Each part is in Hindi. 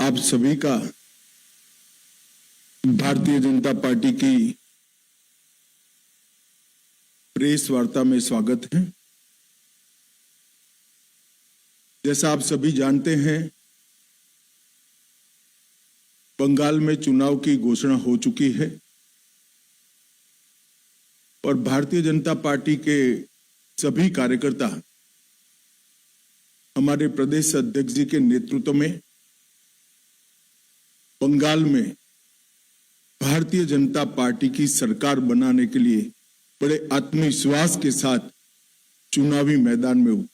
आप सभी का भारतीय जनता पार्टी की प्रेस वार्ता में स्वागत है। जैसा आप सभी जानते हैं, बंगाल में चुनाव की घोषणा हो चुकी है और भारतीय जनता पार्टी के सभी कार्यकर्ता हमारे प्रदेश अध्यक्ष जी के नेतृत्व में बंगाल में भारतीय जनता पार्टी की सरकार बनाने के लिए बड़े आत्मविश्वास के साथ चुनावी मैदान में उतरे।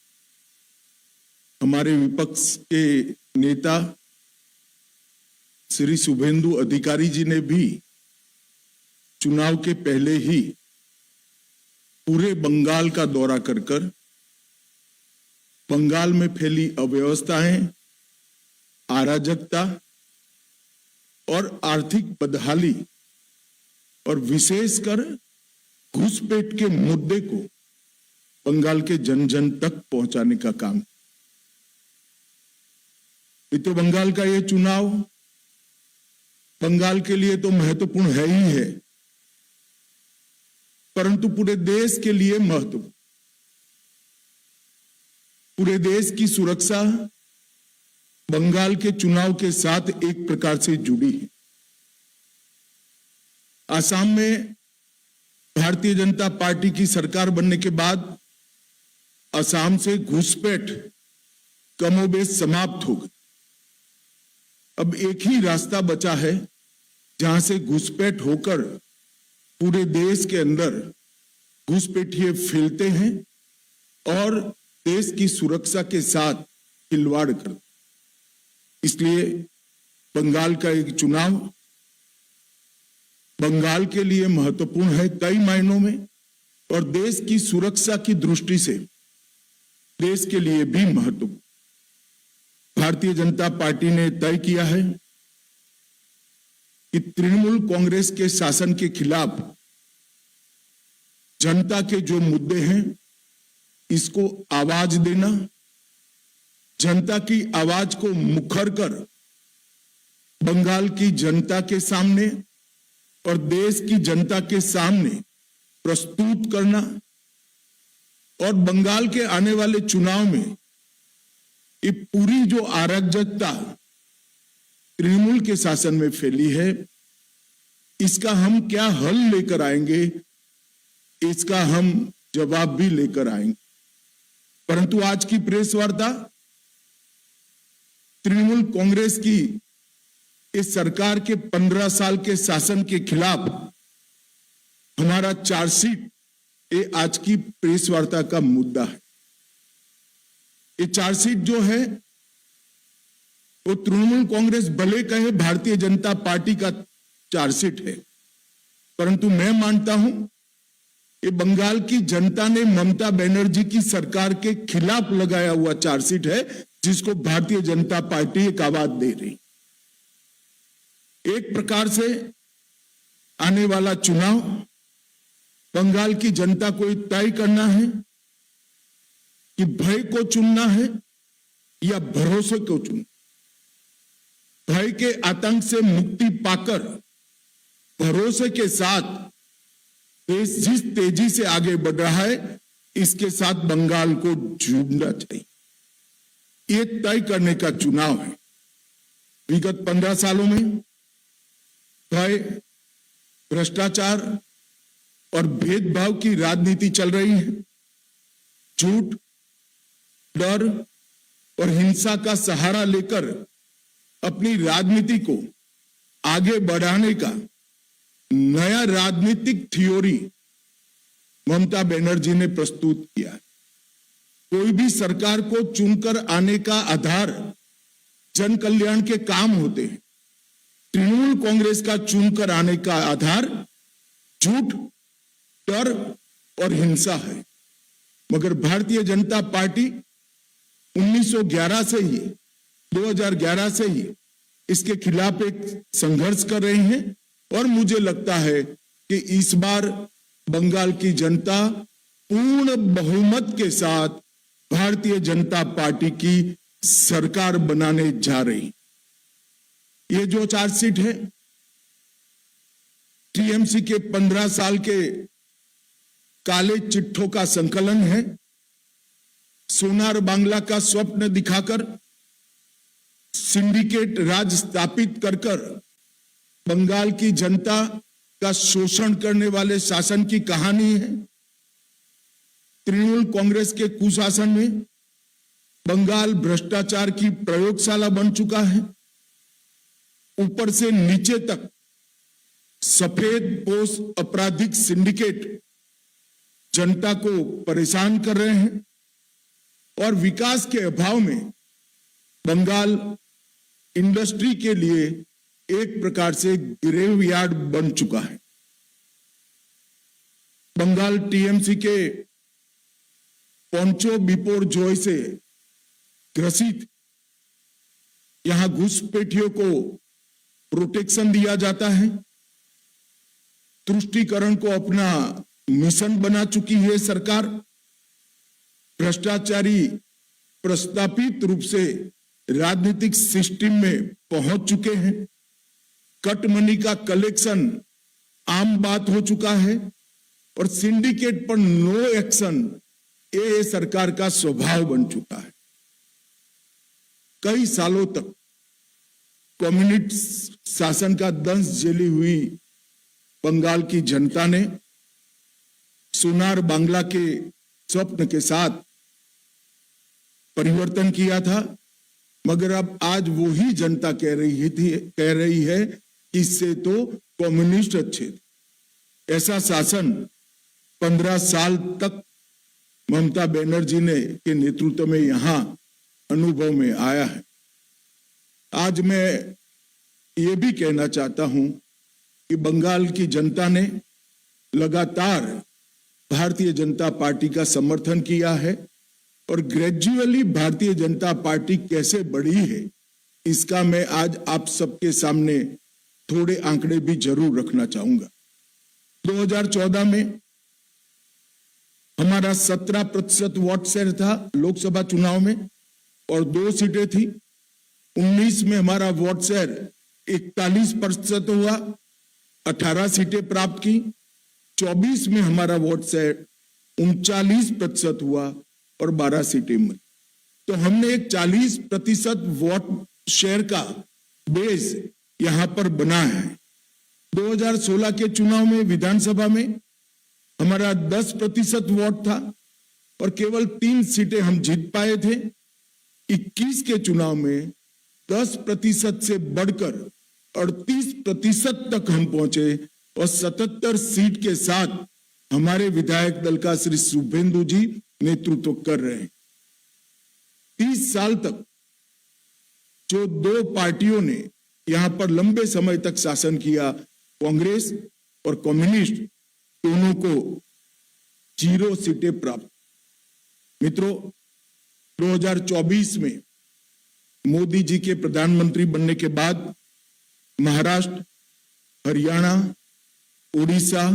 हमारे विपक्ष के नेता श्री शुभेंदु अधिकारी जी ने भी चुनाव के पहले ही पूरे बंगाल का दौरा कर बंगाल में फैली अव्यवस्थाएं, अराजकता और आर्थिक बदहाली और विशेषकर घुसपैठ के मुद्दे को बंगाल के जन जन तक पहुंचाने का काम। तो बंगाल का ये चुनाव बंगाल के लिए तो महत्वपूर्ण है ही है, परंतु पूरे देश के लिए महत्वपूर्ण। पूरे देश की सुरक्षा बंगाल के चुनाव के साथ एक प्रकार से जुड़ी है। असम में भारतीय जनता पार्टी की सरकार बनने के बाद असम से घुसपैठ कमोबेश समाप्त हो गई। अब एक ही रास्ता बचा है जहां से घुसपैठ होकर पूरे देश के अंदर घुसपैठिए फैलते हैं और देश की सुरक्षा के साथ खिलवाड़ करते। इसलिए बंगाल का एक चुनाव बंगाल के लिए महत्वपूर्ण है कई मायनों में, और देश की सुरक्षा की दृष्टि से देश के लिए भी महत्वपूर्ण। भारतीय जनता पार्टी ने तय किया है कि तृणमूल कांग्रेस के शासन के खिलाफ जनता के जो मुद्दे हैं, इसको आवाज देना, जनता की आवाज को मुखर कर बंगाल की जनता के सामने और देश की जनता के सामने प्रस्तुत करना, और बंगाल के आने वाले चुनाव में ये पूरी जो अराजकता तृणमूल के शासन में फैली है, इसका हम क्या हल लेकर आएंगे, इसका हम जवाब भी लेकर आएंगे। परंतु आज की प्रेस वार्ता तृणमूल कांग्रेस की इस सरकार के 15 साल के शासन के खिलाफ हमारा चार्जशीट, ये आज की प्रेस वार्ता का मुद्दा है। ये चार्जशीट जो है वो तृणमूल कांग्रेस भले कहे भारतीय जनता पार्टी का चार्जशीट है, परंतु मैं मानता हूं ये बंगाल की जनता ने ममता बनर्जी की सरकार के खिलाफ लगाया हुआ चार्जशीट है, जिसको भारतीय जनता पार्टी एक आवाज दे रही। एक प्रकार से आने वाला चुनाव बंगाल की जनता को तय करना है कि भय को चुनना है या भरोसे को चुनना। भय के आतंक से मुक्ति पाकर भरोसे के साथ देश जिस तेजी से आगे बढ़ रहा है, इसके साथ बंगाल को जुड़ना चाहिए। ये तय करने का चुनाव है। विगत 15 सालों में भय, भ्रष्टाचार और भेदभाव की राजनीति चल रही है। झूठ, डर और हिंसा का सहारा लेकर अपनी राजनीति को आगे बढ़ाने का नया राजनीतिक थ्योरी ममता बनर्जी ने प्रस्तुत किया है। कोई भी सरकार को चुनकर आने का आधार जन कल्याण के काम होते हैं। तृणमूल कांग्रेस का चुनकर आने का आधार झूठ, डर और हिंसा है। मगर भारतीय जनता पार्टी 1911 से ही 2011 से ही इसके खिलाफ एक संघर्ष कर रहे हैं, और मुझे लगता है कि इस बार बंगाल की जनता पूर्ण बहुमत के साथ भारतीय जनता पार्टी की सरकार बनाने जा रही। ये जो चार्जशीट है टीएमसी के 15 साल के काले चिट्ठों का संकलन है। सोनार बांग्ला का स्वप्न दिखाकर सिंडिकेट राज स्थापित कर बंगाल की जनता का शोषण करने वाले शासन की कहानी है। तृणमूल कांग्रेस के कुशासन में बंगाल भ्रष्टाचार की प्रयोगशाला बन चुका है। ऊपर से नीचे तक सफेद पोश आपराधिक सिंडिकेट जनता को परेशान कर रहे हैं और विकास के अभाव में बंगाल इंडस्ट्री के लिए एक प्रकार से ग्रेवयार्ड बन चुका है। बंगाल टीएमसी के पोंचो बिपोर जॉय से ग्रसित यहां घुसपैठियों को प्रोटेक्शन दिया जाता है। तुष्टीकरण को अपना मिशन बना चुकी है सरकार। भ्रष्टाचारी प्रस्तापित रूप से राजनीतिक सिस्टम में पहुंच चुके हैं। कट मनी का कलेक्शन आम बात हो चुका है और सिंडिकेट पर नो एक्शन ये सरकार का स्वभाव बन चुका है। कई सालों तक कम्युनिस्ट शासन का दंश झेली हुई बंगाल की जनता ने सोनार बांग्ला के स्वप्न के साथ परिवर्तन किया था, मगर अब आज वही जनता कह रही है इससे तो कम्युनिस्ट अच्छे थे। ऐसा शासन 15 साल तक ममता बनर्जी ने के नेतृत्व में यहां अनुभव में आया है। आज मैं ये भी कहना चाहता हूं कि बंगाल की जनता ने लगातार भारतीय जनता पार्टी का समर्थन किया है और ग्रेजुअली भारतीय जनता पार्टी कैसे बढ़ी है इसका मैं आज आप सबके सामने थोड़े आंकड़े भी जरूर रखना चाहूंगा। 2014 में हमारा 17% वोट शेयर था लोकसभा चुनाव में और 2 सीटें थी। 19 में हमारा वोट शेयर 41% हुआ, 18 सीटें प्राप्त की। 24 में हमारा वोट शेयर 39% हुआ और 12 सीटें मिली। तो हमने एक 40% वोट शेयर का बेस यहां पर बना है। 2016 के चुनाव में विधानसभा में हमारा 10% वोट था और केवल 3 सीटें हम जीत पाए थे। 21 के चुनाव में 10% से बढ़कर 38% तक हम पहुंचे और 77 सीट के साथ हमारे विधायक दल का श्री शुभेंदु जी नेतृत्व कर रहे हैं। 30 साल तक जो 2 पार्टियों ने यहां पर लंबे समय तक शासन किया, कांग्रेस और कम्युनिस्ट, दोनों को 0 सीटें प्राप्त। मित्रों, 2024 में मोदी जी के प्रधानमंत्री बनने के बाद महाराष्ट्र, हरियाणा, उड़ीसा,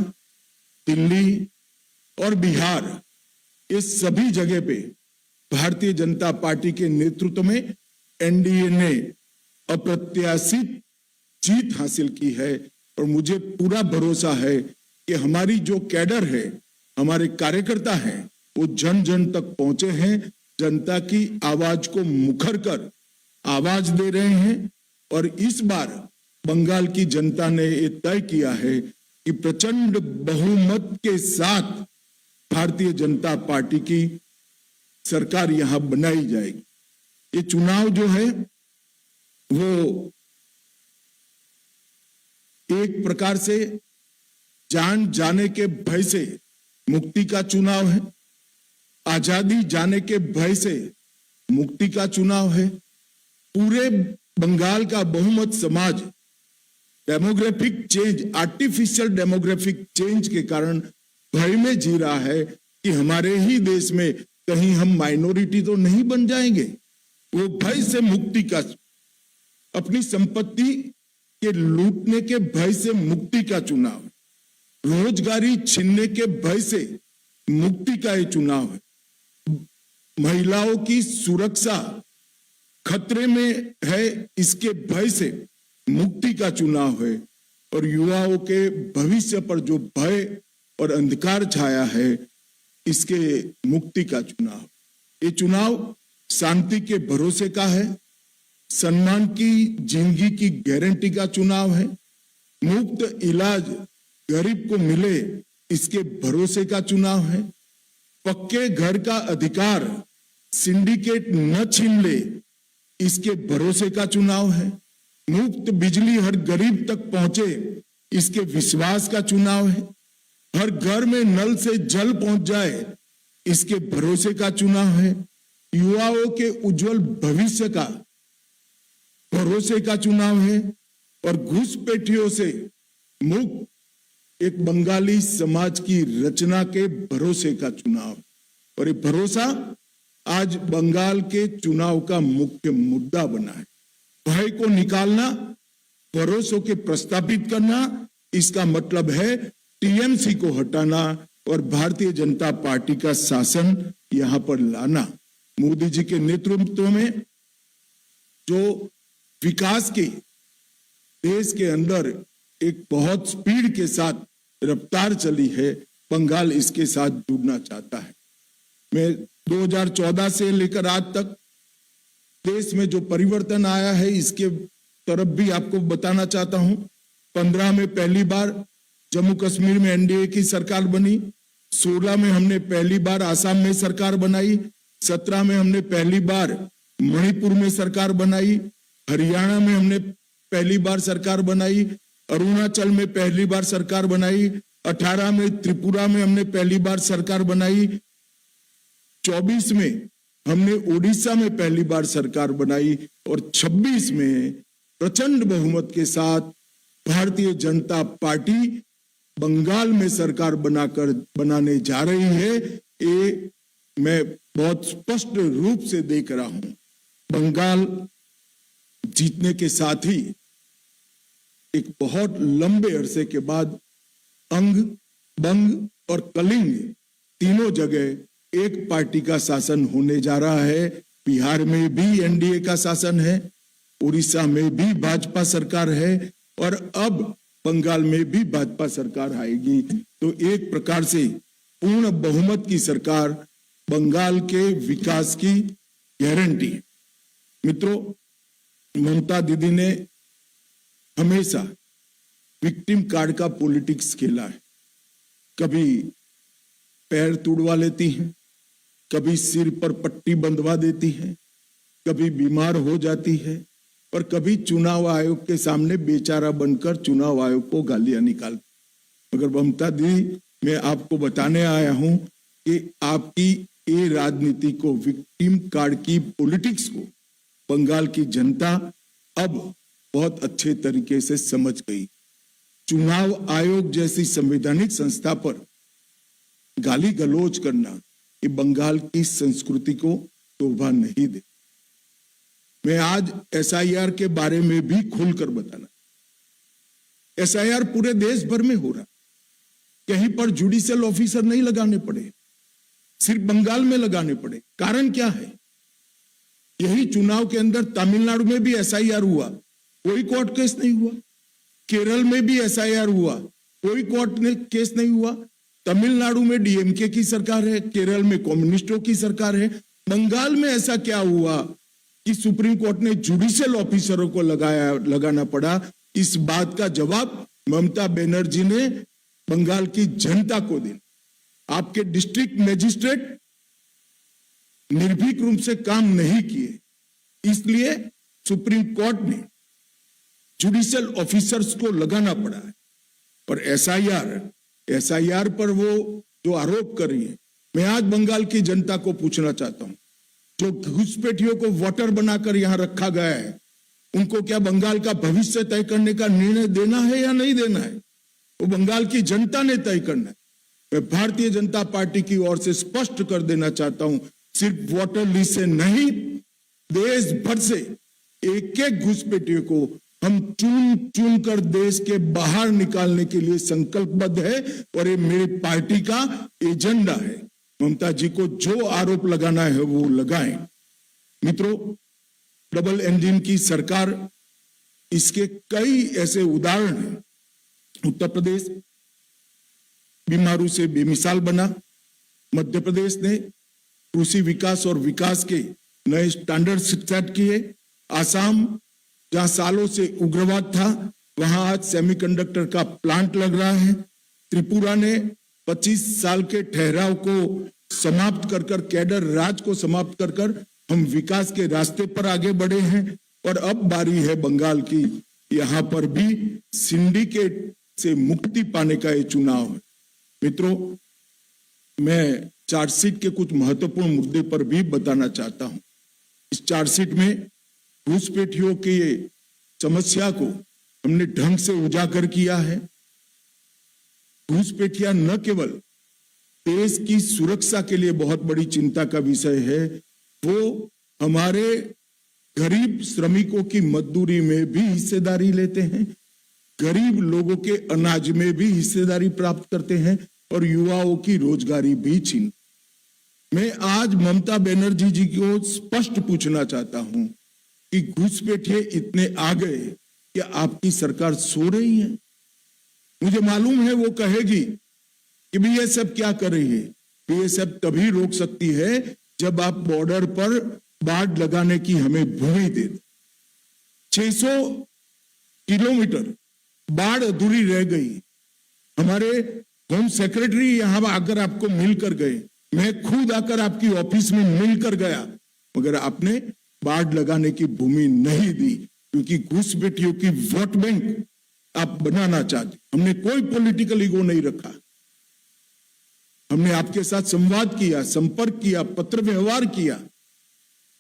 दिल्ली और बिहार, ये सभी जगह पे भारतीय जनता पार्टी के नेतृत्व में एनडीए ने अप्रत्याशित जीत हासिल की है और मुझे पूरा भरोसा है कि हमारी जो कैडर है, हमारे कार्यकर्ता हैं, वो जन जन तक पहुंचे हैं, जनता की आवाज को मुखर कर आवाज दे रहे हैं और इस बार बंगाल की जनता ने ये तय किया है कि प्रचंड बहुमत के साथ भारतीय जनता पार्टी की सरकार यहां बनाई जाएगी। ये चुनाव जो है वो एक प्रकार से जान जाने के भय से मुक्ति का चुनाव है, आजादी जाने के भय से मुक्ति का चुनाव है। पूरे बंगाल का बहुमत समाज demographic change, artificial demographic change के कारण भय में जी रहा है कि हमारे ही देश में कहीं हम माइनॉरिटी तो नहीं बन जाएंगे। वो भय से मुक्ति का, अपनी संपत्ति के लूटने के भय से मुक्ति का चुनाव है, रोजगारी छीनने के भय से मुक्ति का ये चुनाव है, महिलाओं की सुरक्षा खतरे में है इसके भय से मुक्ति का चुनाव है और युवाओं के भविष्य पर जो भय और अंधकार छाया है, इसके मुक्ति का चुनाव। ये चुनाव शांति के भरोसे का है, सम्मान की जिंदगी की गारंटी का चुनाव है, मुफ्त इलाज गरीब को मिले इसके भरोसे का चुनाव है, पक्के घर का अधिकार सिंडिकेट न छीन ले इसके भरोसे का चुनाव है, मुफ्त बिजली हर गरीब तक पहुंचे इसके विश्वास का चुनाव है, हर घर में नल से जल पहुंच जाए इसके भरोसे का चुनाव है, युवाओं के उज्जवल भविष्य का भरोसे का चुनाव है और घुसपैठियों से मुक्त एक बंगाली समाज की रचना के भरोसे का चुनाव। और ये भरोसा आज बंगाल के चुनाव का मुख्य मुद्दा बना है। भय को निकालना, भरोसों के प्रस्तावित करना, इसका मतलब है टीएमसी को हटाना और भारतीय जनता पार्टी का शासन यहां पर लाना। मोदी जी के नेतृत्व में जो विकास की देश के अंदर एक बहुत स्पीड के साथ रफ्तार चली है, बंगाल इसके साथ जुड़ना चाहता है। मैं 2014 से लेकर आज तक देश में जो परिवर्तन आया है इसके तरफ भी आपको बताना चाहता हूं। 15 में पहली बार जम्मू कश्मीर में एनडीए की सरकार बनी, 16 में हमने पहली बार आसाम में सरकार बनाई, 17 में हमने पहली बार मणिपुर में सरकार बनाई, हरियाणा में हमने पहली बार सरकार बनाई, अरुणाचल में पहली बार सरकार बनाई, 18 में त्रिपुरा में हमने पहली बार सरकार बनाई, 24 में हमने ओडिशा में पहली बार सरकार बनाई और 26 में प्रचंड बहुमत के साथ भारतीय जनता पार्टी बंगाल में सरकार बनाने जा रही है। ये मैं बहुत स्पष्ट रूप से देख रहा हूं। बंगाल जीतने के साथ ही एक बहुत लंबे अरसे के बाद अंग, बंग और कलिंग तीनों जगह एक पार्टी का शासन होने जा रहा है। बिहार में भी एनडीए का शासन है, उड़ीसा में भी भाजपा सरकार है और अब बंगाल में भी भाजपा सरकार आएगी। तो एक प्रकार से पूर्ण बहुमत की सरकार बंगाल के विकास की गारंटी। मित्रों, ममता दीदी ने हमेशा विक्टिम कार्ड का पॉलिटिक्स खेला है। कभी पैर तुड़वा लेती हैं, कभी सिर पर पट्टी बंधवा देती है, कभी बीमार हो जाती है और कभी चुनाव आयोग के सामने बेचारा बनकर चुनाव आयोग को गालियां निकालती। मगर ममता दी, मैं आपको बताने आया हूं कि आपकी ये राजनीति को, विक्टिम कार्ड की पॉलिटिक्स को बंगाल की जनता अब बहुत अच्छे तरीके से समझ गई। चुनाव आयोग जैसी संवैधानिक संस्था पर गाली गलौज करना ये बंगाल की संस्कृति को शोभा नहीं दे। मैं आज एसआईआर के बारे में भी खुलकर बताना। एसआईआर पूरे देश भर में हो रहा, कहीं पर जुडिशियल ऑफिसर नहीं लगाने पड़े, सिर्फ बंगाल में लगाने पड़े। कारण क्या है? यही चुनाव के अंदर तमिलनाडु में भी एसआईआर हुआ, कोई कोर्ट केस नहीं हुआ। केरल में भी एसआईआर हुआ, कोई कोर्ट ने केस नहीं हुआ। तमिलनाडु में डीएमके की सरकार है, केरल में कम्युनिस्टों की सरकार है। बंगाल में ऐसा क्या हुआ कि सुप्रीम कोर्ट ने जुडिशियल ऑफिसरों को लगाना पड़ा? इस बात का जवाब ममता बनर्जी ने बंगाल की जनता को दिया। आपके डिस्ट्रिक्ट मजिस्ट्रेट निर्भीक रूप से काम नहीं किए, इसलिए सुप्रीम कोर्ट ने जुडिशियल ऑफिसर्स को लगाना पड़ा है। और एसआईआर पर वो जो आरोप कर रही है, मैं आज बंगाल की जनता को पूछना चाहता हूं, जो घुसपैठियों को वोटर बनाकर यहां रखा गया है, उनको क्या बंगाल का भविष्य तय करने का निर्णय देना है या नहीं देना है? वो बंगाल की जनता ने तय करना है। मैं भारतीय जनता पार्टी की ओर से स्पष्ट कर देना चाहता हूं, सिर्फ वोटर लिस्ट से नहीं, देश भर से एक एक घुसपैठियों को हम चुन कर देश के बाहर निकालने के लिए संकल्पबद्ध है और ये मेरी पार्टी का एजेंडा है। ममता जी को जो आरोप लगाना है वो लगाएं। मित्रों, डबल इंजन की सरकार इसके कई ऐसे उदाहरण हैं। उत्तर प्रदेश बीमारू से बेमिसाल बना, मध्य प्रदेश ने कृषि विकास और विकास के नए स्टैंडर्ड सेट किए, आसाम जहां सालों से उग्रवाद था वहां आज सेमीकंडक्टर का प्लांट लग रहा है, त्रिपुरा ने 25 साल के ठहराव को समाप्त कर कैडर राज को समाप्त कर हम विकास के रास्ते पर आगे बढ़े हैं, और अब बारी है बंगाल की, यहां पर भी सिंडिकेट से मुक्ति पाने का ये चुनाव है। मित्रों, मैं चार्जशीट के कुछ महत्वपूर्ण मुद्दे पर भी बताना चाहता हूं। इस चार्जशीट में घुसपैठियों की समस्या को हमने ढंग से उजागर किया है। घुसपैठिया न केवल देश की सुरक्षा के लिए बहुत बड़ी चिंता का विषय है, वो हमारे गरीब श्रमिकों की मजदूरी में भी हिस्सेदारी लेते हैं, गरीब लोगों के अनाज में भी हिस्सेदारी प्राप्त करते हैं और युवाओं की रोजगारी भी छीन। मैं आज ममता बनर्जी जी को स्पष्ट पूछना चाहता हूं कि घुसपैठिए इतने आ गए कि आपकी सरकार सो रही है। मुझे मालूम है वो कहेगी कि भी ये सब क्या कर रही है, ये सब तभी रोक सकती है जब आप बॉर्डर पर बाढ़ लगाने की हमें भूमि दे। 600 किलोमीटर बाढ़ अधूरी रह गई। हमारे होम सेक्रेटरी यहां आकर आपको मिलकर गए, मैं खुद आकर आपकी ऑफिस में मिलकर गया, मगर आपने बाढ़ लगाने की भूमि नहीं दी, क्योंकि घुसपैठियों की वोट बैंक आप बनाना चाहते। हमने कोई पॉलिटिकल ईगो नहीं रखा, हमने आपके साथ संवाद किया, संपर्क किया, पत्र व्यवहार किया,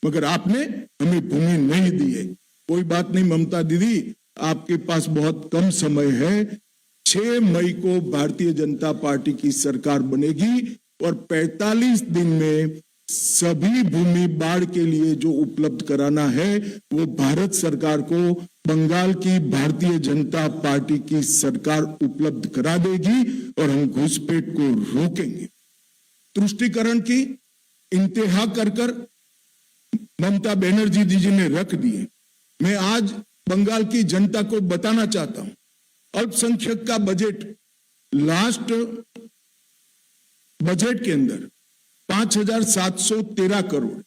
मगर आपने हमें भूमि नहीं दी है। कोई बात नहीं ममता दीदी, आपके पास बहुत कम समय है। 6 मई को भारतीय जनता पार्टी की सरकार बनेगी और 45 दिन में सभी भूमि बाढ़ के लिए जो उपलब्ध कराना है वो भारत सरकार को बंगाल की भारतीय जनता पार्टी की सरकार उपलब्ध करा देगी और हम घुसपैठ को रोकेंगे। तुष्टीकरण की इंतहा कर ममता बनर्जी जी ने रख दिए। मैं आज बंगाल की जनता को बताना चाहता हूं, अल्पसंख्यक का बजट लास्ट बजट के अंदर 5,713 करोड़।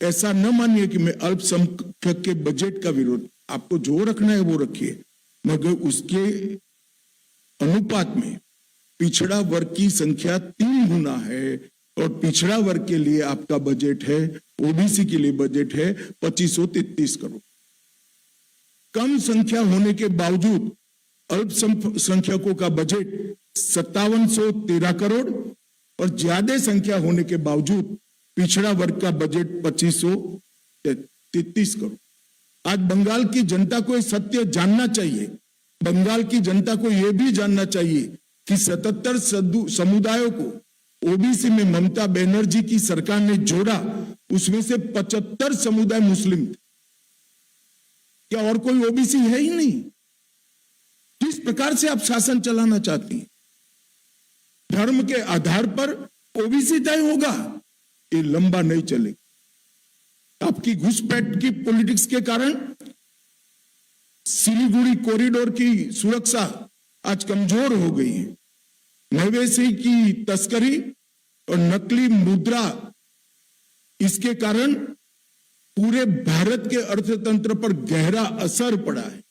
ऐसा न मानिए कि मैं अल्पसंख्यक के बजट का विरोध, आपको जो रखना है वो रखिए, मगर उसके अनुपात में पिछड़ा वर्ग की संख्या 3 गुना है और पिछड़ा वर्ग के लिए आपका बजट है, ओबीसी के लिए बजट है 2533 करोड़। कम संख्या होने के बावजूद अल्पसंख्यकों का बजट 5713 करोड़ और ज्यादा संख्या होने के बावजूद पिछड़ा वर्ग का बजट 2533 करोड़। आज बंगाल की जनता को सत्य जानना चाहिए। बंगाल की जनता को यह भी जानना चाहिए कि 77 समुदायों को ओबीसी में ममता बनर्जी की सरकार ने जोड़ा, उसमें से 75 समुदाय मुस्लिम थे। क्या और कोई ओबीसी है ही नहीं? किस प्रकार से आप शासन चलाना चाहती हैं? धर्म के आधार पर ओबीसी तय होगा, ये लंबा नहीं चलेगा। आपकी घुसपैठ की पॉलिटिक्स के कारण सिलीगुड़ी कॉरिडोर की सुरक्षा आज कमजोर हो गई है। मवेशी की तस्करी और नकली मुद्रा, इसके कारण पूरे भारत के अर्थतंत्र पर गहरा असर पड़ा है।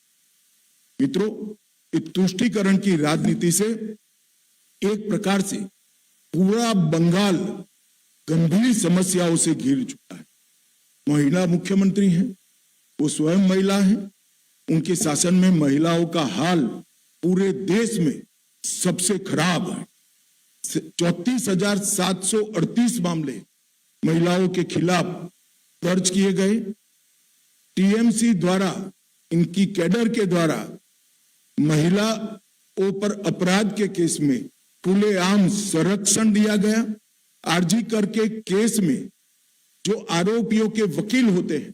मित्रों, इस तुष्टीकरण की राजनीति से एक प्रकार से पूरा बंगाल गंभीर समस्याओं से घिर चुका है। महिला मुख्यमंत्री हैं, वो स्वयं महिला हैं, उनके शासन में महिलाओं का हाल पूरे देश में सबसे खराब है। 34,738 मामले महिलाओं के खिलाफ दर्ज किए गए। टीएमसी द्वारा, इनकी कैडर के द्वारा महिलाओं पर अपराध के केस में खुलेआम संरक्षण दिया गया। आरजी कर के केस में जो आरोपियों के वकील होते हैं,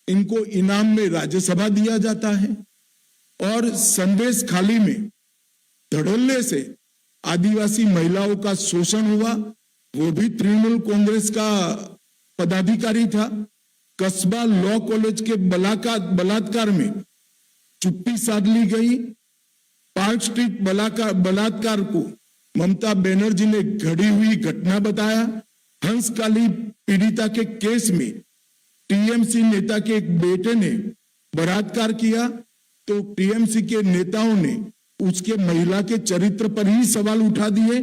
इनको इनाम में राज्यसभा दिया जाता है। और संदेश खाली में धड़ल्ले से आदिवासी महिलाओं का शोषण हुआ, वो भी तृणमूल कांग्रेस का पदाधिकारी था। कस्बा लॉ कॉलेज के बलात्कार में चुप्पी साध ली गई। पार्क स्ट्रीट बलात्कार को ममता बनर्जी ने घड़ी हुई घटना बताया। हंसकाली पीड़िता के केस में टीएमसी नेता के एक बेटे ने बलात्कार किया तो टीएमसी के नेताओं ने उसके महिला के चरित्र पर ही सवाल उठा दिए।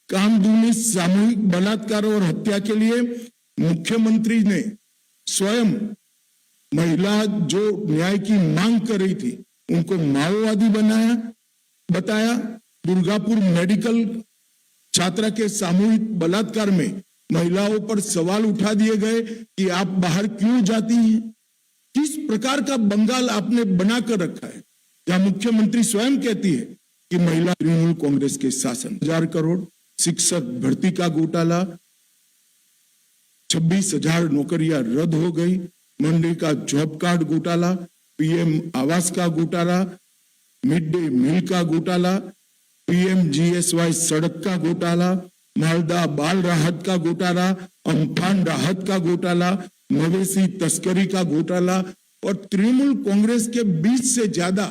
कामदूनी सामूहिक बलात्कार और हत्या के लिए मुख्यमंत्री ने स्वयं महिला जो न्याय की मांग कर रही थी उनको माओवादी बताया। दुर्गापुर मेडिकल छात्रा के सामूहिक बलात्कार में महिलाओं पर सवाल उठा दिए गए कि आप बाहर क्यों जाती हैं। किस प्रकार का बंगाल आपने बनाकर रखा है, जहां मुख्यमंत्री स्वयं कहती है कि महिला तृणमूल कांग्रेस के शासन। 1000 करोड़ शिक्षक भर्ती का घोटाला, 26,000 नौकरियां रद्द हो गई। मंडी का जॉब कार्ड घोटाला, पीएम आवास का घोटाला, मिड डे मील का घोटाला, पीएमजीएसवाई सड़क का घोटाला, मालदा बाल राहत का घोटाला, अम्फान राहत का घोटाला, मवेशी तस्करी का घोटाला और तृणमूल कांग्रेस के 20 से ज्यादा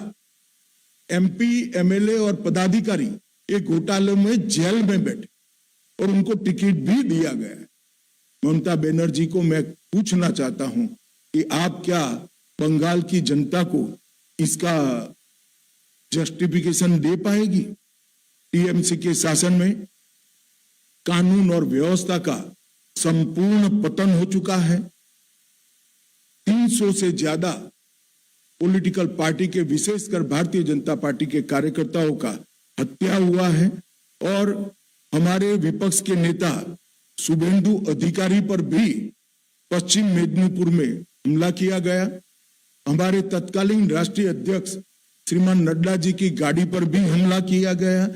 एमपी, एमएलए और पदाधिकारी एक घोटाले में जेल में बैठे और उनको टिकट भी दिया गया। ममता बनर्जी को मैं पूछना चाहता हूं कि आप क्या बंगाल की जनता को इसका जस्टिफिकेशन दे पाएगी? टीएमसी के शासन में कानून और व्यवस्था का संपूर्ण पतन हो चुका है। 300 से ज्यादा पॉलिटिकल पार्टी के, विशेषकर भारतीय जनता पार्टी के कार्यकर्ताओं का हत्या हुआ है और हमारे विपक्ष के नेता शुभेंदु अधिकारी पर भी पश्चिम मेदिनीपुर में हमला किया गया। हमारे तत्कालीन राष्ट्रीय अध्यक्ष श्रीमान नड्डा जी की गाड़ी पर भी हमला किया गया।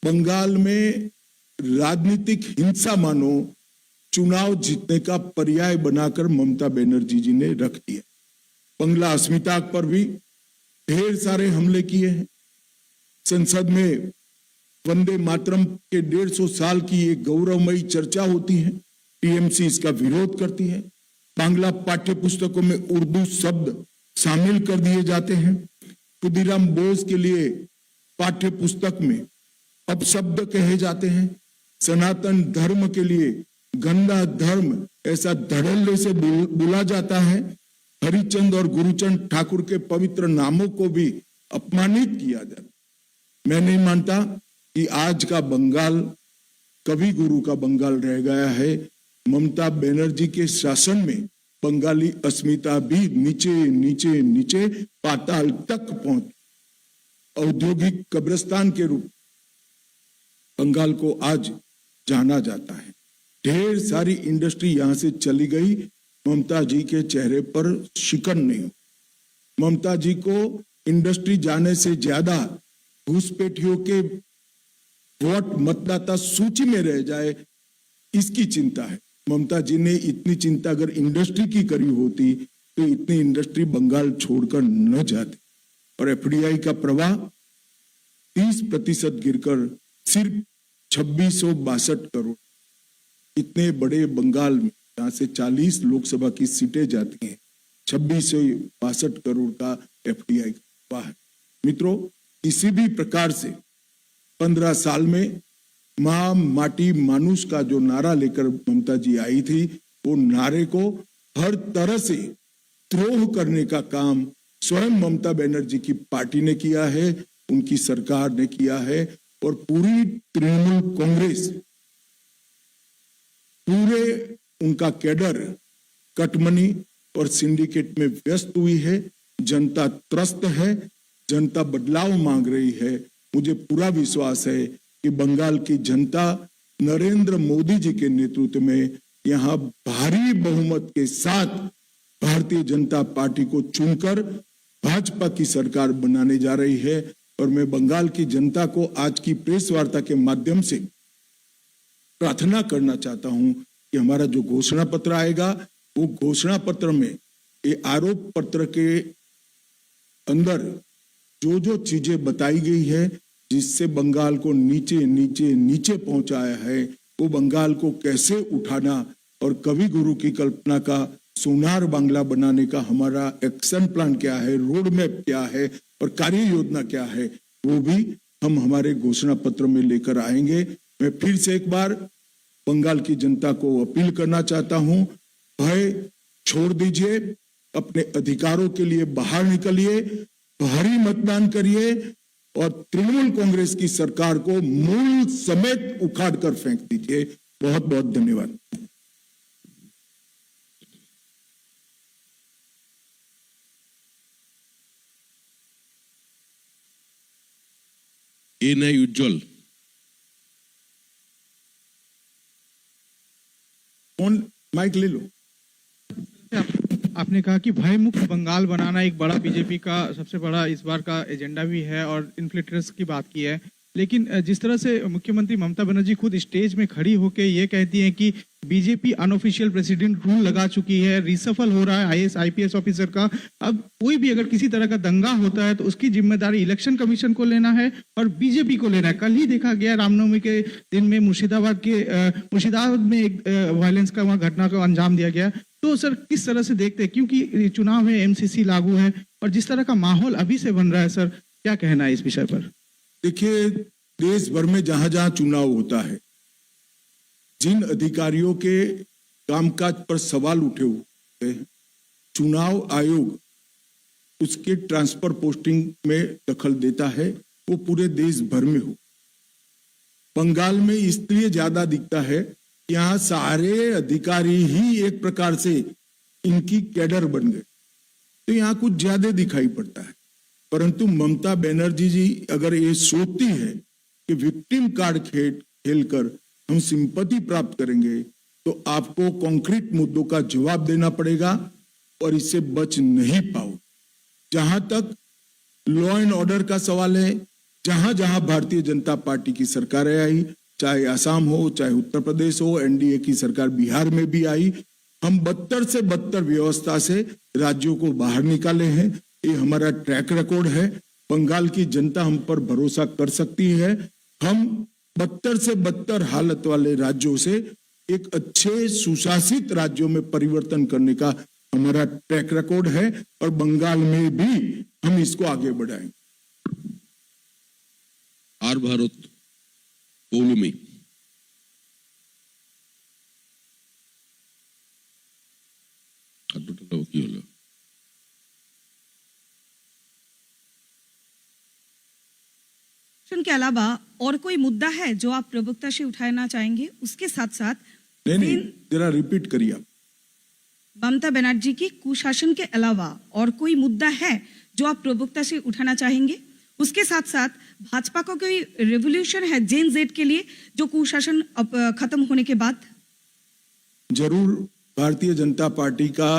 बंगाल में राजनीतिक हिंसा मानो चुनाव जीतने का पर्याय बनाकर ममता बनर्जी जी ने रख दिया। बंगला अस्मिता पर भी ढेर सारे हमले किए हैं। संसद में वंदे मातरम के 150 साल की एक गौरवमयी चर्चा होती है, टीएमसी इसका विरोध करती है। बांग्ला पाठ्य पुस्तकों में उर्दू शब्द शामिल कर दिए जाते हैं। खुदीराम बोस के लिए पाठ्य पुस्तक में अपशब्द कहे जाते हैं। सनातन धर्म के लिए गंदा धर्म ऐसा धड़ल्ले से बोला जाता है। हरिचंद और गुरुचंद ठाकुर के पवित्र नामों को भी अपमानित किया जाता। मैं नहीं मानता कि आज का बंगाल कवि गुरु का बंगाल रह गया है। ममता बनर्जी के शासन में बंगाली अस्मिता भी नीचे नीचे नीचे पाताल तक पहुंच, औद्योगिक कब्रिस्तान के रूप बंगाल को आज जाना जाता है। ढेर सारी इंडस्ट्री यहां से चली गई। ममता जी के चेहरे पर शिकन नहीं। ममता जी को इंडस्ट्री जाने से ज्यादा घुसपैठियों के वोट मतदाता सूची में रह जाए, इसकी चिंता है। ममता जी ने इतनी चिंता अगर इंडस्ट्री की करी होती तो इतनी इंडस्ट्री बंगाल छोड़कर न जाती। और एफडीआई का प्रवाह 30% गिरकर सिर्फ 2662 करोड़। इतने बड़े बंगाल में जहां से 40 लोकसभा की सीटें जाती हैं, 2662 करोड़ का एफडीआई का प्रवाह है। मित्रों, किसी भी प्रकार से 15 साल में मां माटी मानुष का जो नारा लेकर ममता जी आई थी, वो नारे को हर तरह से द्रोह करने का काम स्वयं ममता बनर्जी की पार्टी ने किया है, उनकी सरकार ने किया है और पूरी तृणमूल कांग्रेस, पूरे उनका कैडर कटमनी और सिंडिकेट में व्यस्त हुई है। जनता त्रस्त है, जनता बदलाव मांग रही है। मुझे पूरा विश्वास है कि बंगाल की जनता नरेंद्र मोदी जी के नेतृत्व में यहाँ भारी बहुमत के साथ भारतीय जनता पार्टी को चुनकर भाजपा की सरकार बनाने जा रही है। और मैं बंगाल की जनता को आज की प्रेस वार्ता के माध्यम से प्रार्थना करना चाहता हूं कि हमारा जो घोषणा पत्र आएगा, वो घोषणा पत्र में ये आरोप पत्र के अंदर जो जो चीजें बताई गई है, जिससे बंगाल को नीचे नीचे नीचे पहुंचाया है, वो बंगाल को कैसे उठाना और कवि गुरु की कल्पना का सोनार बांग्ला बनाने का हमारा एक्शन प्लान क्या है, रोड मैप क्या है और कार्य योजना क्या है, वो भी हम हमारे घोषणा पत्र में लेकर आएंगे। मैं फिर से एक बार बंगाल की जनता को अपील करना चाहता हूं, भय छोड़ दीजिए, अपने अधिकारों के लिए बाहर निकलिए, भारी मतदान करिए और तृणमूल कांग्रेस की सरकार को मूल समेत उखाड़ कर फेंक दीजिए। बहुत बहुत धन्यवाद। एनआई उज्जवल। फोन माइक ले लो। आपने कहा कि भय मुक्त बंगाल बनाना एक बड़ा बीजेपी का सबसे बड़ा इस बार का एजेंडा भी है और इन्फ्लेटर्स की बात की है, लेकिन जिस तरह से मुख्यमंत्री ममता बनर्जी खुद स्टेज में खड़ी होकर ये कहती हैं कि बीजेपी अनऑफिशियल प्रेसिडेंट रूल लगा चुकी है, रिसफल हो रहा है आईएएस आईपीएस ऑफिसर का, अब कोई भी अगर किसी तरह का दंगा होता है तो उसकी जिम्मेदारी इलेक्शन कमीशन को लेना है और बीजेपी को लेना है। कल ही देखा गया रामनवमी के दिन में मुर्शिदाबाद में एक वायलेंस का वहां घटना को अंजाम दिया गया। तो सर किस तरह से देखते हैं, क्योंकि चुनाव है, एमसीसी लागू है और जिस तरह का माहौल अभी से बन रहा है, सर क्या कहना है इस विषय पर? देखिए, देश भर में जहां जहां चुनाव होता है, जिन अधिकारियों के कामकाज पर सवाल उठे हुए हैं, चुनाव आयोग उसके ट्रांसफर पोस्टिंग में दखल देता है, वो पूरे देश भर में हो। बंगाल में इसलिए ज्यादा दिखता है, यहाँ सारे अधिकारी ही एक प्रकार से इनकी कैडर बन गए, तो यहाँ कुछ ज्यादा दिखाई पड़ता है। परंतु ममता बनर्जी जी अगर ये सोचती है कि विक्टिम कार्ड खेलकर हम सिंपैथी प्राप्त करेंगे, तो आपको कॉन्क्रीट मुद्दों का जवाब देना पड़ेगा और इससे बच नहीं पाओ। जहां तक लॉ एंड ऑर्डर का सवाल है, जहां जहां भारतीय जनता पार्टी की सरकारें आई, चाहे असम हो, चाहे उत्तर प्रदेश हो, एनडीए की सरकार बिहार में भी आई, हम बदतर से बदतर व्यवस्था से राज्यों को बाहर निकाले हैं। ये हमारा ट्रैक रिकॉर्ड है। बंगाल की जनता हम पर भरोसा कर सकती है। हम बदतर से बदतर हालत वाले राज्यों से एक अच्छे सुशासित राज्यों में परिवर्तन करने का हमारा ट्रैक रिकॉर्ड है और बंगाल में भी हम इसको आगे बढ़ाएंगे। आर भारत पौलमी। के अलावा और कोई मुद्दा है जो आप प्रवक्ता से उठाना चाहेंगे? उसके साथ साथ नहीं, जरा रिपीट करिए आप। ममता बनर्जी की कुशासन के अलावा और कोई मुद्दा है जो आप प्रवक्ता से उठाना चाहेंगे? उसके साथ साथ भाजपा का कोई रेवोल्यूशन है जेन जेड के लिए जो कुशासन खत्म होने के बाद? जरूर, भारतीय जनता पार्टी का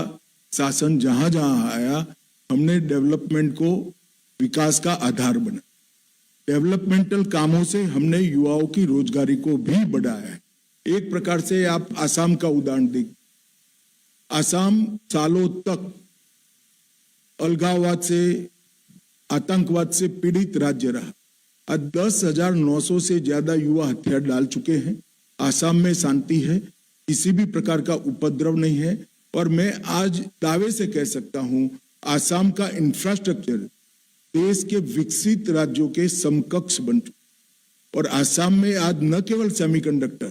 शासन जहां जहां आया, हमने डेवलपमेंट को विकास का आधार बना। डेवलपमेंटल कामों से हमने युवाओं की रोजगारी को भी बढ़ाया है। एक प्रकार से आप आसाम का उदाहरण देखिए। आसाम सालों तक अलगाववाद से, आतंकवाद से पीड़ित राज्य रहा। आज 10,900 से ज्यादा युवा हथियार डाल चुके हैं। आसाम में शांति है, किसी भी प्रकार का उपद्रव नहीं है और मैं आज दावे से कह सकता हूं, आसाम का इंफ्रास्ट्रक्चर देश के विकसित राज्यों के समकक्ष बन चुका और आसाम में आज न केवल सेमीकंडक्टर,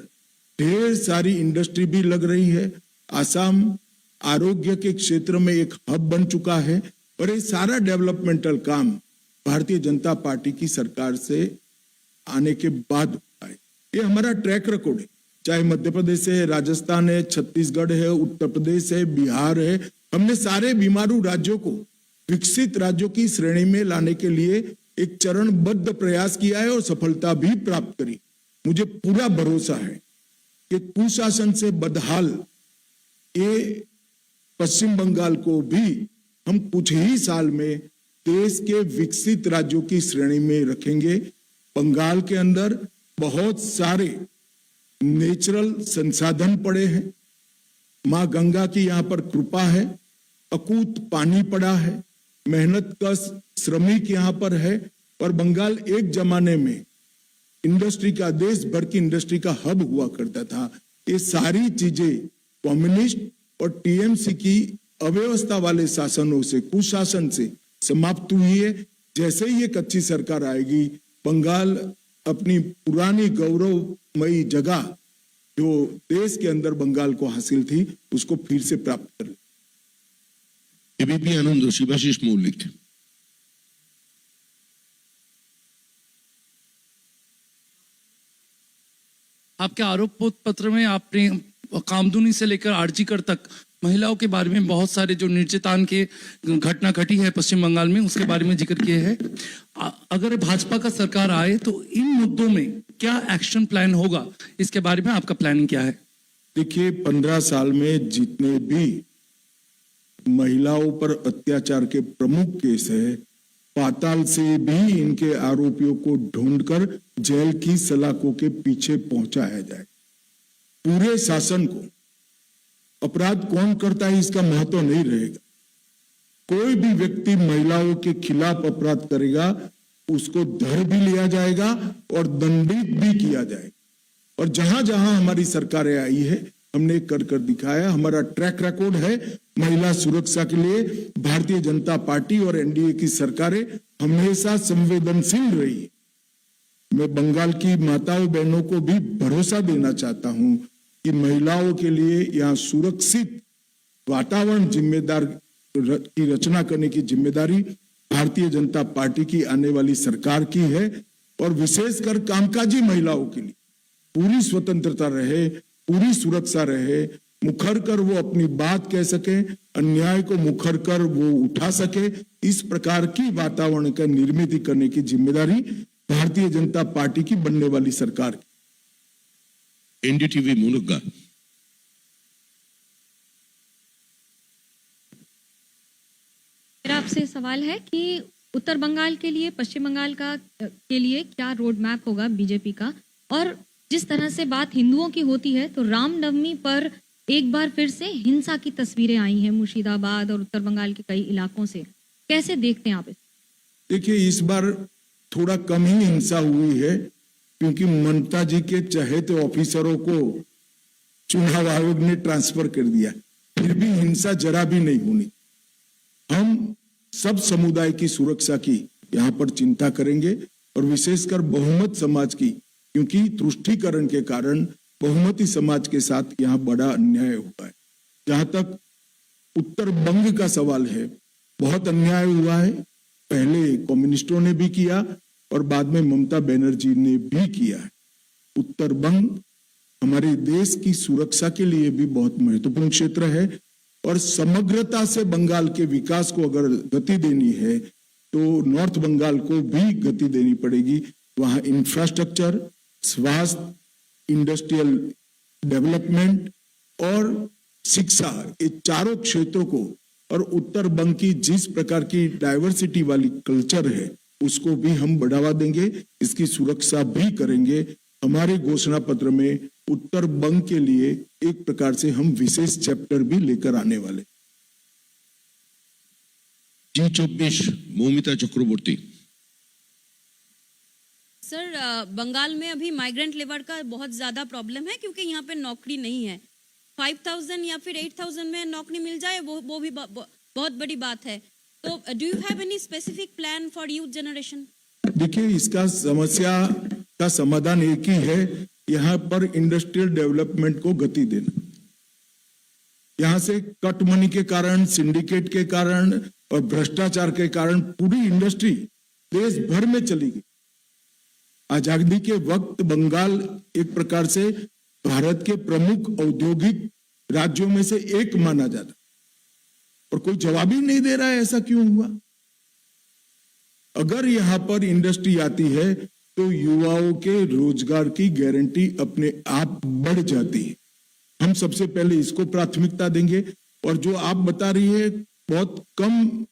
ढेर सारी इंडस्ट्री भी लग रही है। आसाम आरोग्य के क्षेत्र में एक हब बन चुका है और ये सारा डेवलपमेंटल काम भारतीय जनता पार्टी की सरकार से आने के बाद हुआ है। ये हमारा ट्रैक रिकॉर्ड है, चाहे मध्य प्रदेश है, राजस्थान है, छत्तीसगढ़ है, उत्तर प्रदेश है, बिहार है। हमने सारे बीमारू राज्यों को विकसित राज्यों की श्रेणी में लाने के लिए एक चरणबद्ध प्रयास किया है और सफलता भी प्राप्त करी। मुझे पूरा भरोसा है कि कुशासन से बदहाल ये पश्चिम बंगाल को भी हम कुछ ही साल में देश के विकसित राज्यों की श्रेणी में रखेंगे। बंगाल के अंदर बहुत सारे नेचुरल संसाधन पड़े हैं, मां गंगा की यहाँ पर कृपा है, अकूत पानी पड़ा है, मेहनत का श्रमिक यहाँ पर है और बंगाल एक जमाने में इंडस्ट्री का, देश भर की इंडस्ट्री का हब हुआ करता था। ये सारी चीजें कम्युनिस्ट और टीएमसी की अव्यवस्था वाले शासनों से, कुशासन से समाप्त हुई है। जैसे ही एक अच्छी सरकार आएगी, बंगाल अपनी पुरानी गौरवमयी जगह जो देश के अंदर बंगाल को हासिल थी उसको फिर से प्राप्त कर। एबीपी आनंद, शिवाशीष मौलिक। आपके आरोप पत्र में आपने कामदुनी से लेकर आरजीकर तक महिलाओं के बारे में बहुत सारे जो निर्यातन के घटना घटी है पश्चिम बंगाल में, उसके बारे में जिक्र किए हैं। अगर भाजपा का सरकार आए तो इन मुद्दों में क्या एक्शन प्लान होगा, इसके बारे में आपका प्लानिंग क्या है? देखिए, 15 साल में जितने भी महिलाओं पर अत्याचार के प्रमुख केस है, पाताल से भी इनके आरोपियों को ढूंढकर जेल की सलाखों के पीछे पहुंचाया जाए। पूरे शासन को अपराध कौन करता है इसका महत्व नहीं रहेगा। कोई भी व्यक्ति महिलाओं के खिलाफ अपराध करेगा उसको धर भी लिया जाएगा और दंडित भी किया जाएगा। और जहां जहां हमारी सरकारें आई है हमने कर कर दिखाया। हमारा ट्रैक रिकॉर्ड है महिला सुरक्षा के लिए। भारतीय जनता पार्टी और एनडीए की सरकारें हमेशा संवेदनशील रही है। मैं बंगाल की माताओं बहनों को भी भरोसा देना चाहता हूं कि महिलाओं के लिए यहाँ सुरक्षित वातावरण की रचना करने की जिम्मेदारी भारतीय जनता पार्टी की आने वाली सरकार की है। और विशेषकर कामकाजी महिलाओं के लिए पूरी स्वतंत्रता रहे, पूरी सुरक्षा रहे, मुखर कर वो अपनी बात कह सके, अन्याय को मुखर कर वो उठा सके। इस प्रकार की वातावरण का निर्मित करने की जिम्मेदारी भारतीय जनता पार्टी की बनने वाली सरकार की। एनडीटीवी मुनुगा। मेरा आपसे सवाल है कि उत्तर बंगाल के लिए, पश्चिम बंगाल के लिए क्या रोड मैप होगा बीजेपी का? और जिस तरह से बात हिंदुओं की होती है तो रामनवमी पर एक बार फिर से हिंसा की तस्वीरें आई हैं मुर्शिदाबाद और उत्तर बंगाल के कई इलाकों से, कैसे देखते हैं आप इस? देखिए, इस बार थोड़ा कम ही हिंसा हुई है क्योंकि ममता जी के चहेते ऑफिसरों को चुनाव आयोग ने ट्रांसफर कर दिया। फिर भी हिंसा जरा भी नहीं होनी। हम सब समुदाय की सुरक्षा की यहाँ पर चिंता करेंगे और विशेषकर बहुमत समाज की, क्योंकि तुष्टीकरण के कारण बहुमती समाज के साथ यहाँ बड़ा अन्याय हुआ है। जहां तक उत्तर बंग का सवाल है, बहुत अन्याय हुआ है। पहले कम्युनिस्टों ने भी किया और बाद में ममता बनर्जी ने भी किया है। उत्तर बंग हमारे देश की सुरक्षा के लिए भी बहुत महत्वपूर्ण क्षेत्र है और समग्रता से बंगाल के विकास को अगर गति देनी है तो नॉर्थ बंगाल को भी गति देनी पड़ेगी। वहां इंफ्रास्ट्रक्चर, स्वास्थ्य, इंडस्ट्रियल डेवलपमेंट और शिक्षा, ये चारों क्षेत्रों को, और उत्तर बंग की जिस प्रकार की डाइवर्सिटी वाली कल्चर है उसको भी हम बढ़ावा देंगे, इसकी सुरक्षा भी करेंगे। हमारे घोषणा पत्र में उत्तर बंग के लिए एक प्रकार से हम विशेष चैप्टर भी लेकर आने वाले। G24 मौमिता चक्रवर्ती। सर, बंगाल में अभी माइग्रेंट लेबर का बहुत ज्यादा प्रॉब्लम है क्योंकि यहाँ पे नौकरी नहीं है। 5,000 या फिर 8,000 में नौकरी मिल जाए वो भी बहुत बड़ी बात है। तो do you have any specific plan for youth generation? देखिए, इसका समस्या का समाधान एक ही है, यहाँ पर इंडस्ट्रियल डेवलपमेंट को गति देना। यहाँ से कट मनी के कारण, सिंडिकेट के कारण और भ्रष्टाचार के कारण पूरी इंडस्ट्री देश भर में चली गई। आजादी के वक्त बंगाल एक प्रकार से भारत के प्रमुख औद्योगिक राज्यों में से एक माना जाता और कोई जवाब ही नहीं दे रहा है ऐसा क्यों हुआ। अगर यहां पर इंडस्ट्री आती है तो युवाओं के रोजगार की गारंटी अपने आप बढ़ जाती है। हम सबसे पहले इसको प्राथमिकता देंगे। और जो आप बता रही है बहुत कम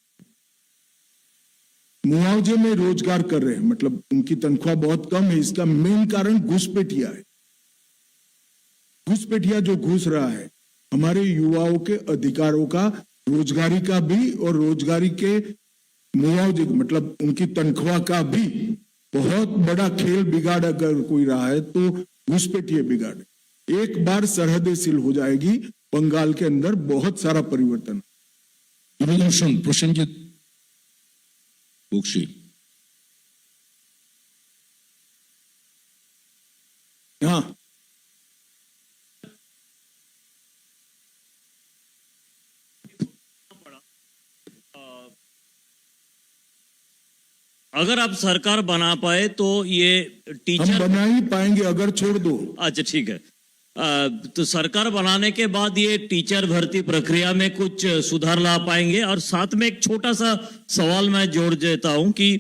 मुआवजे में रोजगार कर रहे हैं, मतलब उनकी तनख्वाह बहुत कम है, इसका मेन कारण घुसपैठिया है। घुसपैठिया जो घुस रहा है हमारे युवाओं के अधिकारों का, रोजगारी का भी और रोजगारी के मुआवजे मतलब उनकी तनख्वाह का भी बहुत बड़ा खेल बिगाड़ अगर कोई रहा है तो घुसपैठिया बिगाड़े। एक बार सरहदें सील हो जाएगी, बंगाल के अंदर बहुत सारा परिवर्तन। दूरदर्शन प्रसेनजीत बख्शी। हाँ, अगर आप सरकार बना पाए तो ये हम टीचर बना ही पाएंगे अगर छोड़ दो। अच्छा ठीक है। तो सरकार बनाने के बाद ये टीचर भर्ती प्रक्रिया में कुछ सुधार ला पाएंगे। और साथ में एक छोटा सा सवाल मैं जोड़ देता हूं कि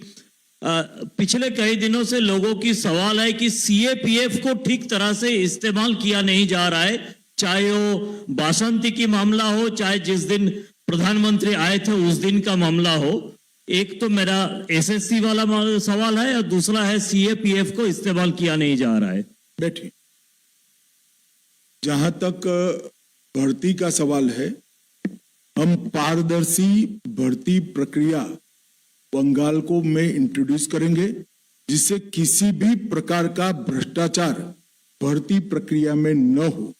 पिछले कई दिनों से लोगों की सवाल है कि सीएपीएफ को ठीक तरह से इस्तेमाल किया नहीं जा रहा है, चाहे वो बासंती की मामला हो, चाहे जिस दिन प्रधानमंत्री आए थे उस दिन का मामला हो। एक तो मेरा एसएससी वाला सवाल है और दूसरा है सीएपीएफ को इस्तेमाल किया नहीं जा रहा है। बैठिए। जहां तक भर्ती का सवाल है, हम पारदर्शी भर्ती प्रक्रिया बंगाल को में इंट्रोड्यूस करेंगे, जिससे किसी भी प्रकार का भ्रष्टाचार भर्ती प्रक्रिया में न हो।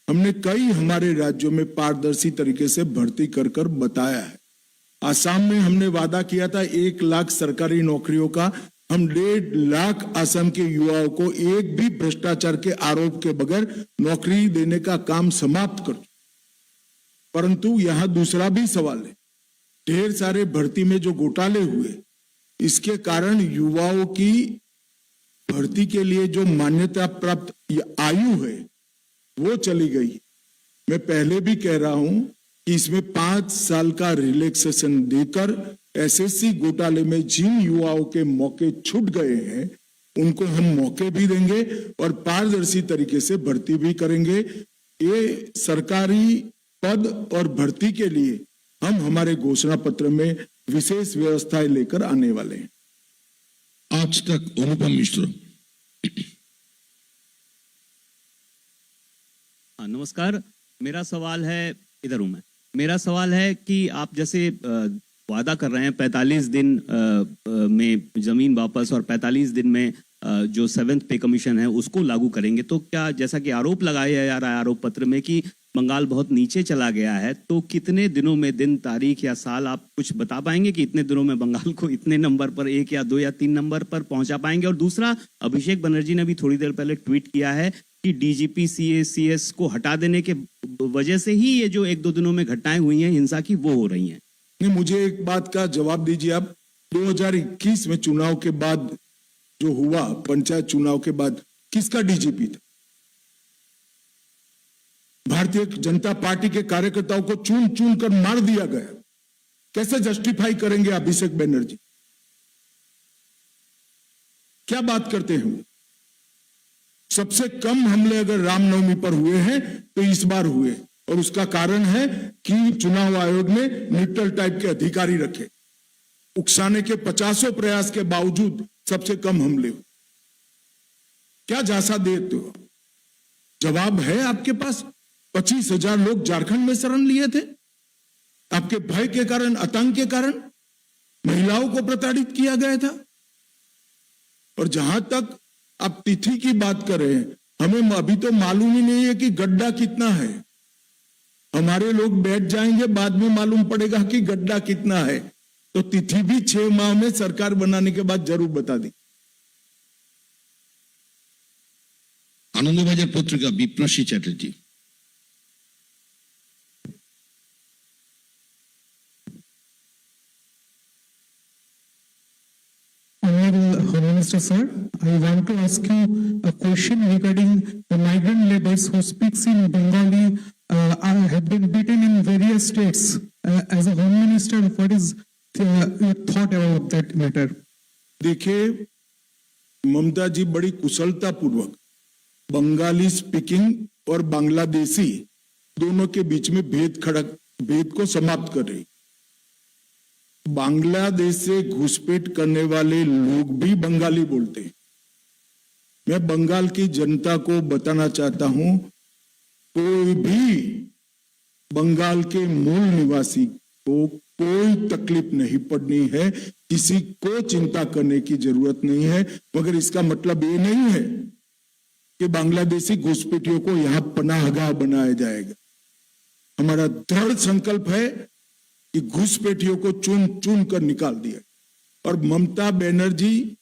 हमने कई हमारे राज्यों में पारदर्शी तरीके से भर्ती कर कर बताया है। आसाम में हमने वादा किया था 1 लाख सरकारी नौकरियों का। हम 1.5 लाख असम के युवाओं को एक भी भ्रष्टाचार के आरोप के बगैर नौकरी देने का काम समाप्त कर। परंतु यहां दूसरा भी सवाल है। ढेर सारे भर्ती में जो घोटाले हुए, इसके कारण युवाओं की भर्ती के लिए जो मान्यता प्राप्त आयु है वो चली गई। मैं पहले भी कह रहा हूं कि इसमें 5 साल का रिलैक्सेशन देकर एसएससी घोटाले में जिन युवाओं के मौके छूट गए हैं उनको हम मौके भी देंगे और पारदर्शी तरीके से भर्ती भी करेंगे। ये सरकारी पद और भर्ती के लिए हम हमारे घोषणा पत्र में विशेष व्यवस्थाएं लेकर आने वाले हैं। आज तक अनुपम मिश्र। नमस्कार। मेरा सवाल है, इधर हूं मैं। मेरा सवाल है कि आप जैसे वादा कर रहे हैं 45 दिन में जमीन वापस और 45 दिन में जो 7th पे कमीशन है उसको लागू करेंगे, तो क्या जैसा कि आरोप लगाया जा रहा है आरोप पत्र में कि बंगाल बहुत नीचे चला गया है, तो कितने दिनों में, दिन, तारीख या साल आप कुछ बता पाएंगे कि इतने दिनों में बंगाल को इतने नंबर पर, 1 या 2 या 3 नंबर पर पहुंचा पाएंगे? और दूसरा, अभिषेक बनर्जी ने भी थोड़ी देर पहले ट्वीट किया है कि डीजीपी सीएस को हटा देने के वजह से ही ये जो 1-2 दिनों में घटनाएं हुई हैं हिंसा की, वो हो रही हैं। नहीं, मुझे एक बात का जवाब दीजिए आप। 2021 में चुनाव के बाद जो हुआ, पंचायत चुनाव के बाद किसका डीजीपी था? भारतीय जनता पार्टी के कार्यकर्ताओं को चुन चुन कर मार दिया गया। कैसे जस्टिफाई करेंगे अभिषेक बनर्जी? क्या बात करते हैं? सबसे कम हमले अगर रामनवमी पर हुए हैं तो इस बार हुए, और उसका कारण है कि चुनाव आयोग ने न्यूट्रल टाइप के अधिकारी रखे। उकसाने के 50 प्रयास के बावजूद सबसे कम हमले हुए। क्या झांसा देते हो? जवाब है आपके पास? 25,000 लोग झारखंड में शरण लिए थे आपके भय के कारण, आतंक के कारण। महिलाओं को प्रताड़ित किया गया था। और जहां तक आप तिथि की बात कर रहे हैं, हमें अभी तो मालूम ही नहीं है कि गड्ढा कितना है। हमारे लोग बैठ जाएंगे, बाद में मालूम पड़ेगा कि गड्ढा कितना है। तो तिथि भी 6 माह में सरकार बनाने के बाद जरूर बता दी। आनंदबाजार पत्रिका विप्रशी Chatterjee. Honorable Home Minister, sir, I want to ask you a question regarding the migrant laborers who speaks in Bengali have been beaten in various states. As a Home Minister, what is your thought about that matter? देखिए, ममता जी बड़ी कुशलता पूर्वक बंगाली स्पीकिंग और बांग्लादेशी दोनों के बीच में भेद को समाप्त कर रही। बांग्लादेश से घुसपैठ करने वाले लोग भी बंगाली बोलते हैं। मैं बंगाल की जनता को बताना चाहता हूं, कोई भी बंगाल के मूल निवासी को कोई तकलीफ नहीं पड़नी है, किसी को चिंता करने की जरूरत नहीं है। मगर इसका मतलब ये नहीं है कि बांग्लादेशी घुसपैठियों को यहां पनाहगाह बनाया जाएगा। हमारा दृढ़ संकल्प है कि घुसपैठियों को चुन चुन कर निकाल दिया। और ममता बनर्जी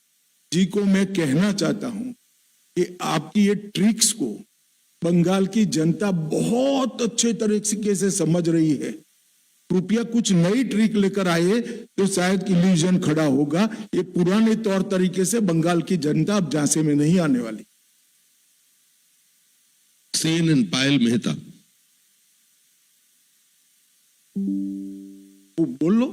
जी को मैं कहना चाहता हूं कि आपकी ये ट्रिक्स को बंगाल की जनता बहुत अच्छे तरीके से समझ रही है। कृपया कुछ नई ट्रिक लेकर आए तो शायद इल्यूजन खड़ा होगा। ये पुराने तौर तरीके से बंगाल की जनता अब झांसे में नहीं आने वाली। सेन एंड पायल मेहता। वो बोल लो।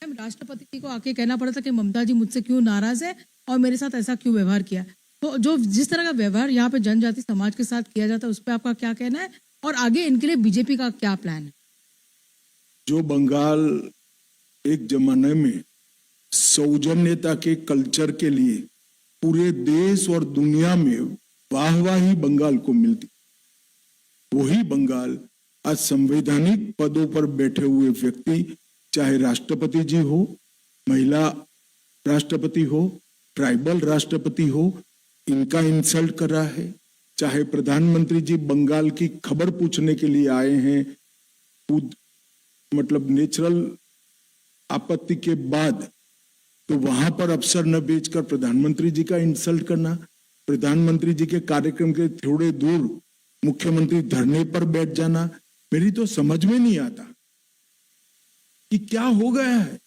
राष्ट्रपति जी को आके कहना पड़ा था कि ममता जी मुझसे क्यों नाराज है और मेरे साथ ऐसा क्यों व्यवहार किया। तो जो जिस तरह का व्यवहार यहाँ पे जनजाति समाज के साथ किया जाता है उस पर आपका क्या कहना है और आगे इनके लिए बीजेपी का क्या प्लान है? जो बंगाल एक जमाने में सौजन्यता के कल्चर के लिए पूरे देश और दुनिया में वाहवाही बंगाल को मिलती, वही बंगाल आज संवैधानिक पदों पर बैठे हुए व्यक्ति, चाहे राष्ट्रपति जी हो, महिला राष्ट्रपति हो, ट्राइबल राष्ट्रपति हो, इनका इंसल्ट कर रहा है। चाहे प्रधानमंत्री जी बंगाल की खबर पूछने के लिए आए हैं, मतलब नेचुरल आपत्ति के बाद, तो वहां पर अफसर न भेजकर प्रधानमंत्री जी का इंसल्ट करना, प्रधानमंत्री जी के कार्यक्रम के थोड़े दूर मुख्यमंत्री धरने पर बैठ जाना, मेरी तो समझ में नहीं आता कि क्या हो गया है।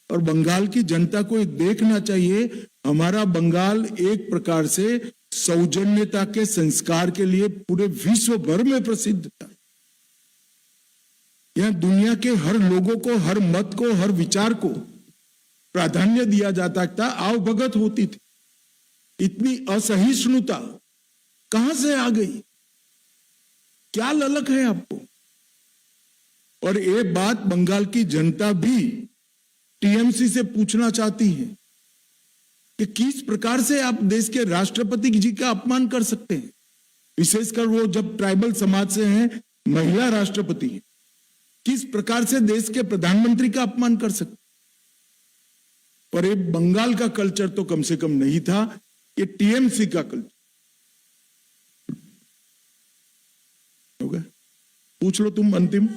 और बंगाल की जनता को देखना चाहिए, हमारा बंगाल एक प्रकार से सौजन्यता के संस्कार के लिए पूरे विश्व भर में प्रसिद्ध था। यहां दुनिया के हर लोगों को, हर मत को, हर विचार को प्राधान्य दिया जाता था, आवभगत होती थी। इतनी असहिष्णुता कहां से आ गई? क्या ललक है आपको? और ये बात बंगाल की जनता भी टीएमसी से पूछना चाहती है कि किस प्रकार से आप देश के राष्ट्रपति जी का अपमान कर सकते हैं, विशेषकर वो जब ट्राइबल समाज से हैं, महिला राष्ट्रपति हैं। किस प्रकार से देश के प्रधानमंत्री का अपमान कर सकते? पर ये बंगाल का कल्चर तो कम से कम नहीं था, ये टीएमसी का कल्चर हो गया। पूछ लो तुम अंतिम।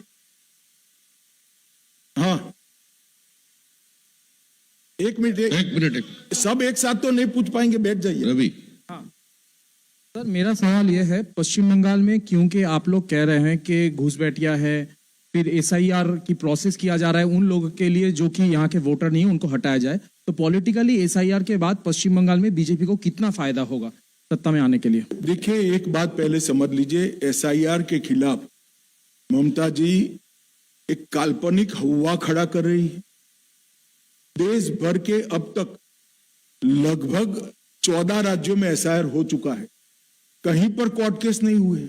हाँ, एक मिनट, सब एक साथ तो नहीं पूछ पाएंगे, बैठ जाइए। रवि। सर मेरा सवाल यह है, पश्चिम बंगाल में क्योंकि आप लोग कह रहे हैं कि घुसपैठिया है, फिर एसआईआर की प्रोसेस किया जा रहा है उन लोगों के लिए जो कि यहाँ के वोटर नहीं है उनको हटाया जाए, तो पॉलिटिकली एसआईआर के बाद पश्चिम बंगाल में बीजेपी को कितना फायदा होगा सत्ता में आने के लिए? देखिए, एक बात पहले समझ लीजिए, एसआईआर के खिलाफ ममता जी एक काल्पनिक हवा खड़ा कर रही है। देश भर के अब तक लगभग 14 राज्यों में एसआईआर हो चुका है, कहीं पर कोर्ट केस नहीं हुए,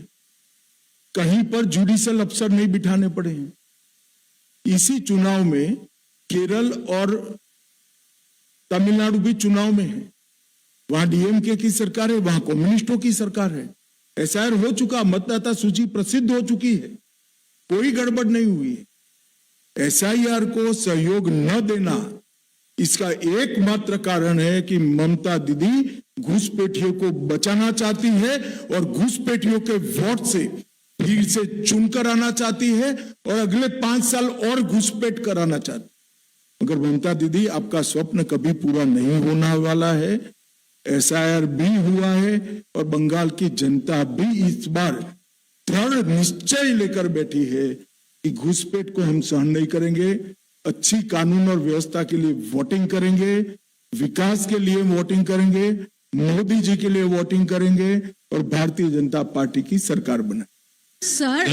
कहीं पर जुडिशियल अफसर नहीं बिठाने पड़े हैं। इसी चुनाव में केरल और तमिलनाडु भी चुनाव में है, वहां डीएमके की सरकार है, वहां कम्युनिस्टों की सरकार है। एसआईआर हो चुका, मतदाता सूची प्रसिद्ध हो चुकी है, कोई गड़बड़ नहीं हुई है। एसआईआर को सहयोग न देना इसका एकमात्र कारण है कि ममता दीदी घुसपैठियों को बचाना चाहती है और घुसपैठियों के वोट से फिर से चुनकर आना चाहती है और अगले 5 साल और घुसपैठ कराना चाहती है। मगर ममता दीदी, आपका स्वप्न कभी पूरा नहीं होने वाला है। एसआईआर भी हुआ है और बंगाल की जनता भी इस बार दृढ़ निश्चय लेकर बैठी है कि घुसपैठ को हम सहन नहीं करेंगे। अच्छी कानून और व्यवस्था के लिए वोटिंग करेंगे, विकास के लिए वोटिंग करेंगे, मोदी जी के लिए वोटिंग करेंगे और भारतीय जनता पार्टी की सरकार बनाए। सर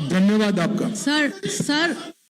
धन्यवाद आपका। सर